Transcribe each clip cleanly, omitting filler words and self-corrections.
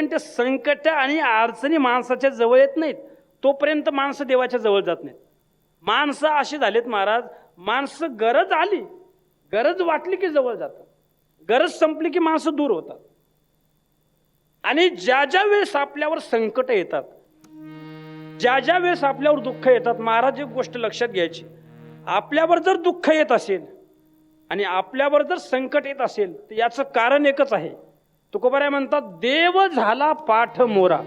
ते संकट आणि अडचणी माणसाच्या जवळ येत नाहीत तोपर्यंत माणसं देवाच्या जवळ जात नाहीत. माणसं अशी झालीत महाराज, माणसं गरज आली, गरज वाटली की जवळ जातात, गरज संपली की माणसं दूर होतात. आणि ज्या ज्या वेळेस आपल्यावर संकट येतात, ज्या ज्या वेळेस आपल्यावर दुःख येतात, महाराज एक गोष्ट लक्षात घ्यायची, आपल्यावर जर दुःख येत असेल आणि आपल्यावर जर संकट येत असेल तर याचं कारण एकच आहे. तुकोबाराय म्हणतात, देव झाला पाठ मोरा,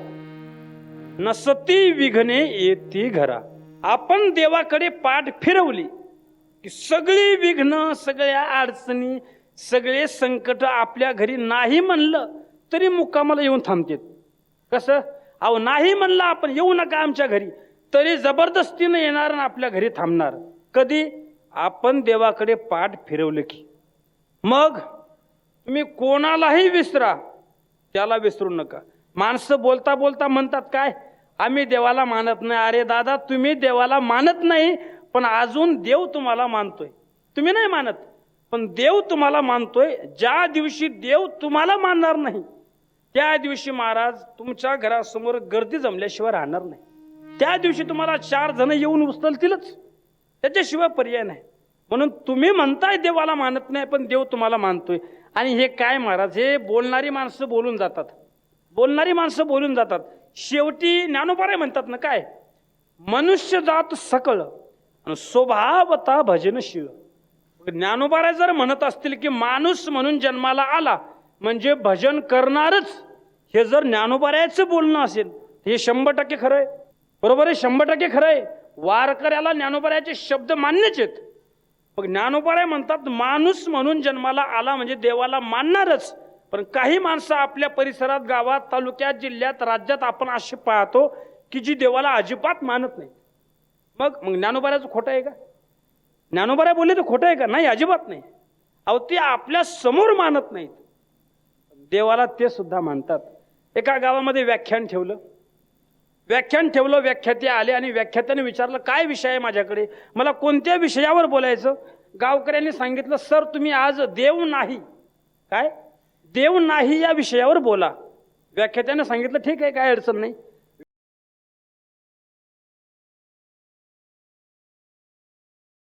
नसती विघ्ने येती घरा. आपण देवाकडे पाठ फिरवली की सगळी विघ्न, सगळ्या अडचणी, सगळे संकट आपल्या घरी नाही म्हणलं तरी मुक्कामाला येऊन थांबतात. कसं? अहो नाही म्हणलं आपण, येऊ नका आमच्या घरी, तरी जबरदस्तीने येणार आणि आपल्या घरी थांबणार. कधी? आपण देवाकडे पाठ फिरवलं की. मग तुम्ही कोणालाही विसरा, त्याला विसरू नका. माणसं बोलता बोलता म्हणतात काय, आम्ही देवाला मानत नाही. अरे दादा, तुम्ही देवाला मानत नाही, पण अजून देव तुम्हाला मानतोय. तुम्ही नाही मानत, पण देव तुम्हाला मानतोय. ज्या दिवशी देव तुम्हाला मानणार नाही त्या दिवशी महाराज तुमच्या घरासमोर गर्दी जमल्याशिवाय राहणार नाही. त्या दिवशी तुम्हाला 4 जण येऊन उचलतीलच, त्याच्याशिवाय पर्याय नाही. म्हणून तुम्ही म्हणताय देवाला मानत नाही, पण देव तुम्हाला मानतोय. आणि हे काय महाराज, हे बोलणारी माणसं बोलून जातात, बोलणारी माणसं बोलून जातात. शेवटी ज्ञानोबाराय म्हणतात ना, काय, मनुष्य जात सकळ आणि स्वभावता भजनशील. ज्ञानोबाराय जर म्हणत असतील की माणूस म्हणून जन्माला आला म्हणजे भजन करणारच, हे जर ज्ञानोबारायचं बोलणं असेल हे 100% खरं आहे. बरोबर आहे, 100% खरं आहे. वारकऱ्याला ज्ञानोबारायचे शब्द मान्यच आहेत. मग ज्ञानोबाराय म्हणतात, माणूस म्हणून जन्माला आला म्हणजे देवाला मानणारच. पण काही माणसं आपल्या परिसरात, गावात, तालुक्यात, जिल्ह्यात, राज्यात आपण असे पाहतो की जी देवाला अजिबात मानत नाही. मग ज्ञानोबारायचं खोटं आहे का? ज्ञानोबाराय बोलले तर खोटं आहे का? नाही, अजिबात नाही. अहो, ते आपल्या समोर मानत नाहीत, देवाला ते सुद्धा मानतात. एका गावामध्ये व्याख्यान ठेवलं, व्याख्याते आले आणि व्याख्यात्याने विचारलं, काय विषय आहे माझ्याकडे, मला कोणत्या विषयावर बोलायचं? गावकऱ्यांनी सांगितलं, सर तुम्ही आज देव नाही, काय देव नाही या विषयावर बोला. व्याख्यात्याने सांगितलं, ठीक आहे, काय अडचण नाही.